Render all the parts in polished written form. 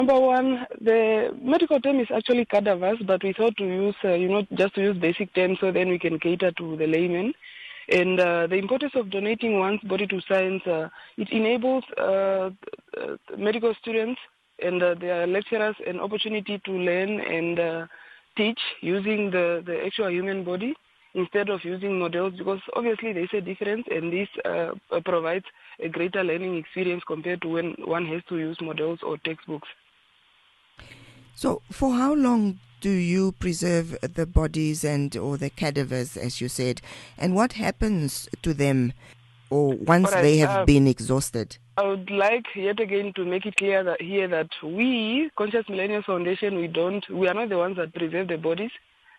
Number one, the medical term is actually cadavers, but we thought to use, just to use basic terms so then we can cater to the layman. And the importance of donating one's body to science, it enables medical students and their lecturers an opportunity to learn and teach using the actual human body instead of using models, because obviously there's a difference, and this provides a greater learning experience compared to when one has to use models or textbooks. So for how long do you preserve the bodies or the cadavers, as you said, and what happens to them or once they have been exhausted? I would like yet again to make it clear that we, Conscious Millennials Foundation, we are not the ones that preserve the bodies.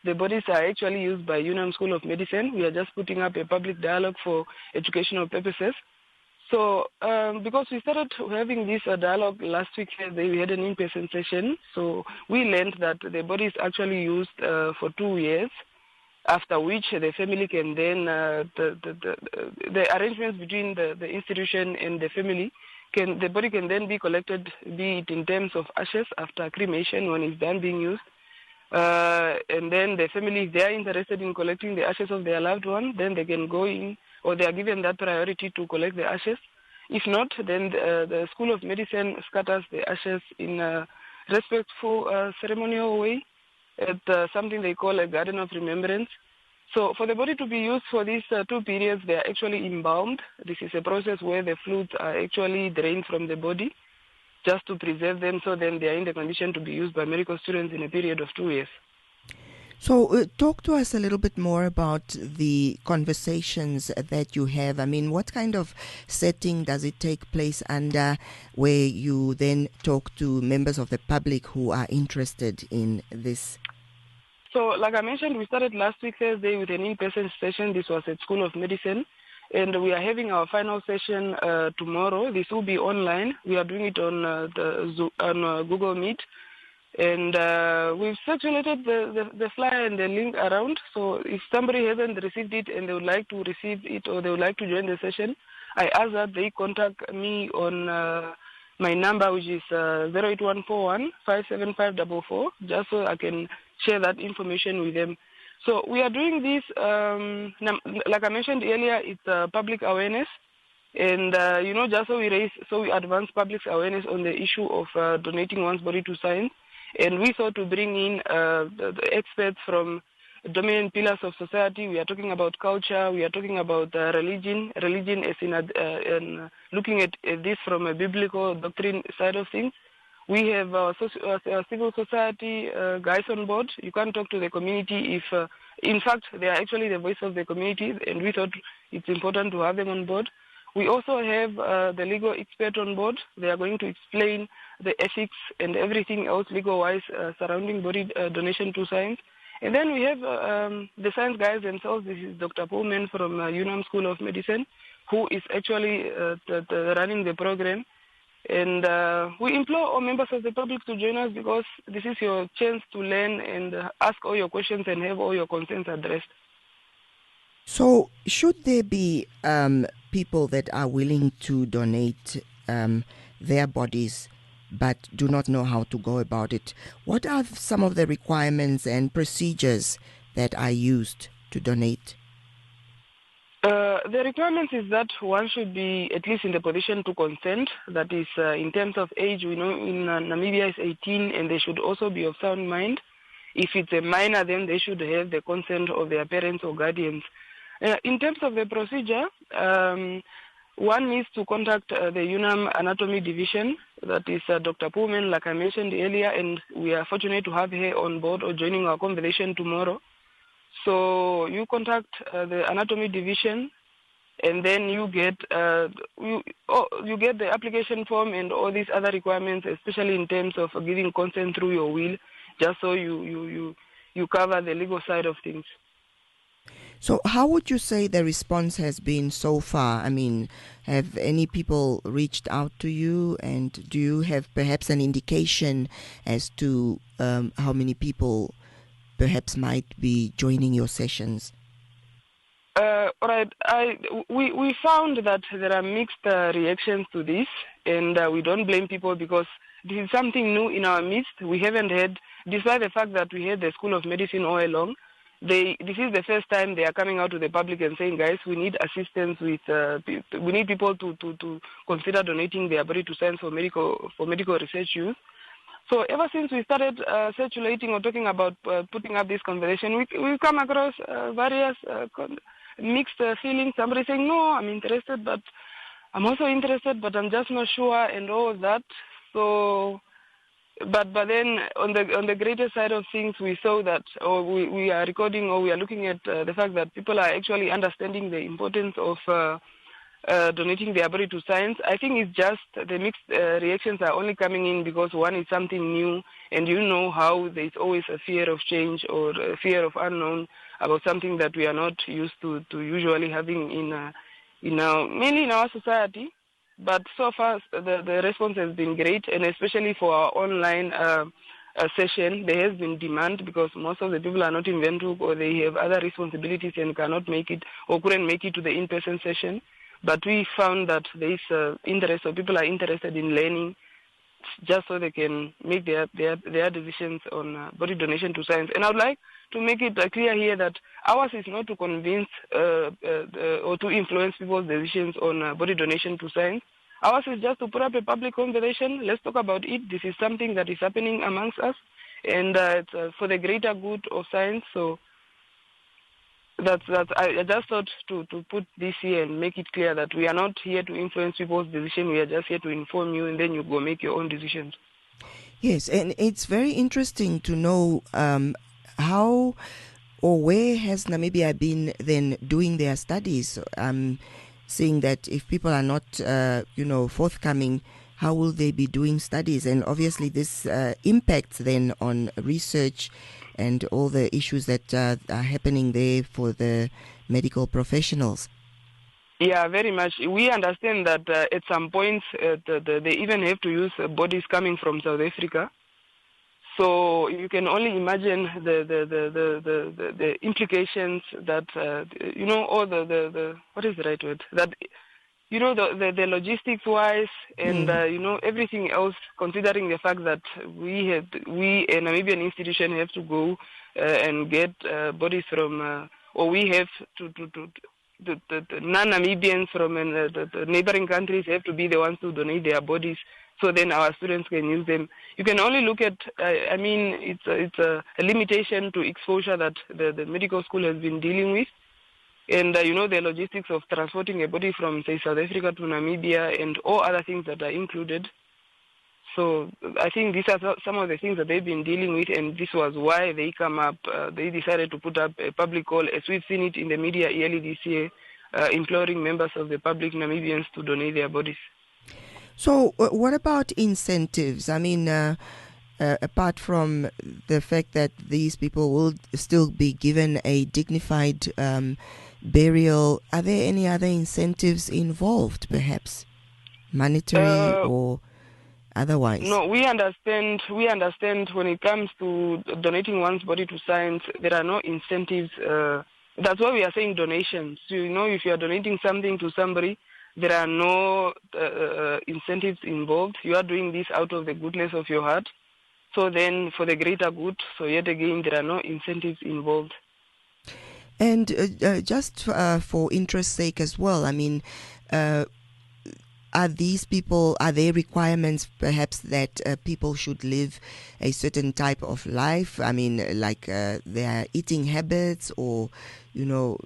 The bodies are actually used by UNAM School of Medicine. We are just putting up a public dialogue for educational purposes. So because we started having this dialogue last week, we had an in-person session. So we learned that the body is actually used for 2 years, after which the family can then, the arrangements between the institution and the family, the body can then be collected, be it in terms of ashes after cremation when it's done being used. And then the family, if they are interested in collecting the ashes of their loved one, then they can go in, or they are given that priority to collect the ashes. If not, then the School of Medicine scatters the ashes in a respectful ceremonial way at something they call a garden of remembrance. So for the body to be used for these 2 periods, they are actually embalmed. This is a process where the fluids are actually drained from the body, just to preserve them, so then they are in the condition to be used by medical students in a period of 2 years. So talk to us a little bit more about the conversations that you have. I mean, what kind of setting does it take place under, where you then talk to members of the public who are interested in this? So like I mentioned, we started last week Thursday with an in-person session. This was at School of Medicine. And we are having our final session tomorrow. This will be online. We are doing it on Google Meet. And we've circulated the flyer and the link around. So if somebody hasn't received it and they would like to receive it, or they would like to join the session, I ask that they contact me on my number, which is 08141 57544, just so I can share that information with them. So we are doing this, like I mentioned earlier, it's public awareness. And, just so we advance public awareness on the issue of donating one's body to science. And we thought to bring in the experts from dominant pillars of society. We are talking about culture. We are talking about religion. Religion is in looking at this from a biblical doctrine side of things. We have civil society guys on board. You can't talk to the community if, in fact, they are actually the voice of the community, and we thought it's important to have them on board. We also have the legal expert on board. They are going to explain the ethics and everything else legal-wise surrounding body donation to science. And then we have the science guys themselves. This is Dr. Pullman from UNAM School of Medicine, who is actually running the program. And we implore all members of the public to join us, because this is your chance to learn and ask all your questions and have all your concerns addressed. So should there be people that are willing to donate their bodies but do not know how to go about it, what are some of the requirements and procedures that are used to donate? The requirements is that one should be at least in the position to consent. That is, in terms of age, we know in Namibia is 18, and they should also be of sound mind. If it's a minor, then they should have the consent of their parents or guardians. In terms of the procedure, one needs to contact the UNAM Anatomy Division. That is Dr. Pullman, like I mentioned earlier, and we are fortunate to have her on board or joining our conversation tomorrow. So you contact the Anatomy Division, and then you get the application form and all these other requirements, especially in terms of giving consent through your will, just so you cover the legal side of things. So how would you say the response has been so far? I mean, have any people reached out to you, and do you have perhaps an indication as to how many people perhaps might be joining your sessions? All right. We found that there are mixed reactions to this, and we don't blame people, because this is something new in our midst. We haven't had, despite the fact that we had the School of Medicine all along, this is the first time they are coming out to the public and saying, guys, we need assistance with, we need people to consider donating their body to science for medical research use. So ever since we started circulating or talking about putting up this conversation, we've come across various mixed feelings. Somebody saying, no, I'm interested, but I'm also interested, but I'm just not sure, and all of that. So, but then on the greater side of things, we saw that, or we are recording, or we are looking at the fact that people are actually understanding the importance of donating their body to science. I think it's just the mixed reactions are only coming in because one is something new, and you know how there's always a fear of change or a fear of unknown about something that we are not used to usually having mainly in our society. But so far, the response has been great, and especially for our online session, there has been demand because most of the people are not in Windhoek or they have other responsibilities and cannot make it or couldn't make it to the in-person session. But we found that there is interest, or people are interested in learning just so they can make their decisions on body donation to science. And I would like to make it clear here that ours is not to convince or to influence people's decisions on body donation to science. Ours is just to put up a public conversation. Let's talk about it. This is something that is happening amongst us, and it's for the greater good of science. So that's I just thought to put this here and make it clear that we are not here to influence people's decision. We are just here to inform you, and then you go make your own decisions. Yes, and it's very interesting to know how or where has Namibia been then doing their studies. Seeing that if people are not, forthcoming, how will they be doing studies? And obviously this impacts then on research and all the issues that are happening there for the medical professionals. Yeah, very much. We understand that at some points they even have to use bodies coming from South Africa. So you can only imagine the implications that or the what is the right word, that the logistics wise and everything else, considering the fact that we a Namibian institution have to go and get bodies from or we have to the non-Namibians from the neighboring countries have to be the ones to donate their bodies, so then our students can use them. You can only look at, it's a limitation to exposure that the medical school has been dealing with. And, the logistics of transporting a body from, say, South Africa to Namibia and all other things that are included. So I think these are some of the things that they've been dealing with, and this was why they they decided to put up a public call, as we've seen it in the media early this year, imploring members of the public, Namibians, to donate their bodies. So what about incentives? I mean, apart from the fact that these people will still be given a dignified burial, are there any other incentives involved, perhaps monetary or otherwise? No, we understand when it comes to donating one's body to science, there are no incentives. That's why we are saying donations. If you are donating something to somebody, there are no incentives involved. You are doing this out of the goodness of your heart. So then for the greater good, so yet again, there are no incentives involved. And just for interest's sake as well, I mean, are there requirements perhaps that people should live a certain type of life? I mean, like their eating habits, or,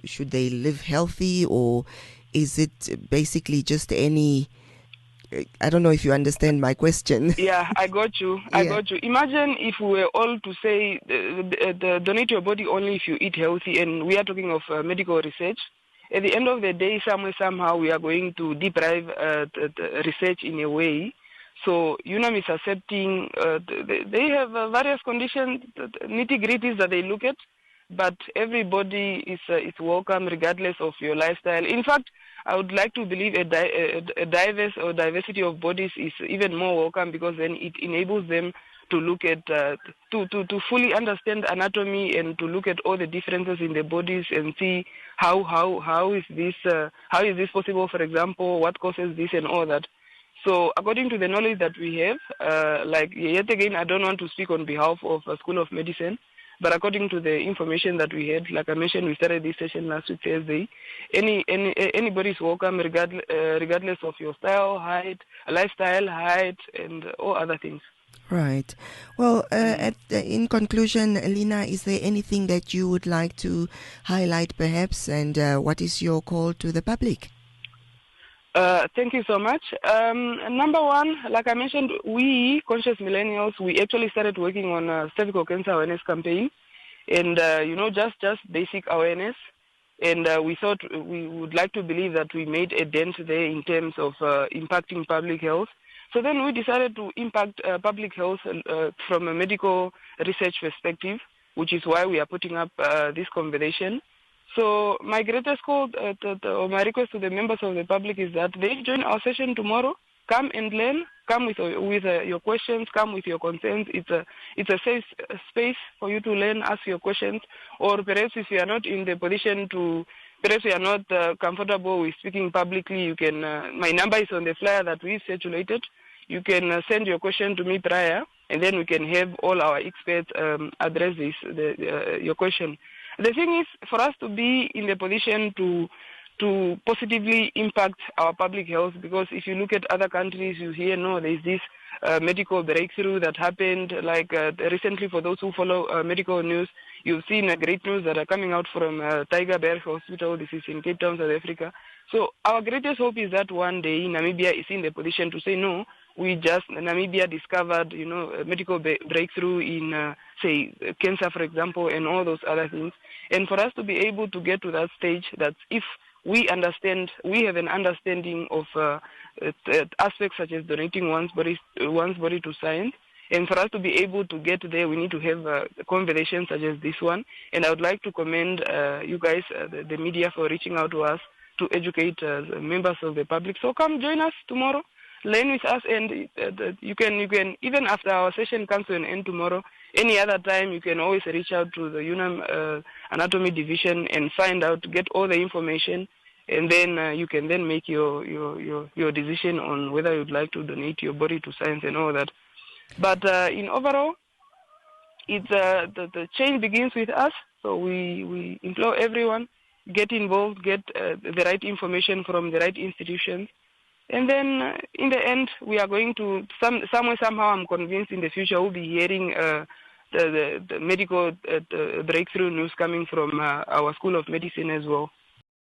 should they live healthy, or is it basically just any... I don't know if you understand my question. Yeah, I got you. Imagine if we were all to say donate your body only if you eat healthy, and we are talking of medical research. At the end of the day, somehow we are going to deprive the research in a way. So UNAM is accepting, they have various conditions, nitty-gritties that they look at, but everybody is welcome regardless of your lifestyle. In fact, I would like to believe a diversity of bodies is even more welcome, because then it enables them to look at, to fully understand anatomy and to look at all the differences in the bodies and see how is this possible, for example, what causes this and all that. So according to the knowledge that we have, like yet again, I don't want to speak on behalf of a School of Medicine, but according to the information that we had, like I mentioned, we started this session last week Thursday. Anybody's welcome, regardless of your style, height, lifestyle, height, and all other things. Right. Well, in conclusion, Leena, is there anything that you would like to highlight, perhaps, and what is your call to the public? Thank you so much. Number one, like I mentioned, we, Conscious Millennials, we actually started working on a cervical cancer awareness campaign, and, just basic awareness. And we thought we would like to believe that we made a dent there in terms of impacting public health. So then we decided to impact public health from a medical research perspective, which is why we are putting up this conversation. So my greatest call, or my request to the members of the public is that they join our session tomorrow. Come and learn. Come with your questions. Come with your concerns. It's a safe space for you to learn, ask your questions, or perhaps if you are not in the position to, perhaps you are not comfortable with speaking publicly, you can. My number is on the flyer that we circulated. You can send your question to me prior, and then we can have all our experts address your question. The thing is, for us to be in the position to positively impact our public health, because if you look at other countries, you hear, there's this medical breakthrough that happened, like recently, for those who follow medical news, you've seen great news that are coming out from Tygerberg Hospital. This is in Cape Town, South Africa. So our greatest hope is that one day Namibia is in the position to say, no, Namibia discovered, a medical breakthrough in, say, cancer, for example, and all those other things. And for us to be able to get to that stage, that if we have an understanding of aspects such as donating one's body to science. And for us to be able to get there, we need to have conversations such as this one. And I would like to commend you guys, the media, for reaching out to us to educate members of the public. So come join us tomorrow, learn with us, and you can even after our session comes to an end tomorrow, any other time, you can always reach out to the UNAM Anatomy Division and get all the information, and then you can then make your decision on whether you'd like to donate your body to science and all that. But in overall, it's the change begins with us. So we implore everyone, get involved, get the right information from the right institutions. And then in the end, we are going to, somehow I'm convinced in the future we'll be hearing the medical breakthrough news coming from our School of Medicine as well.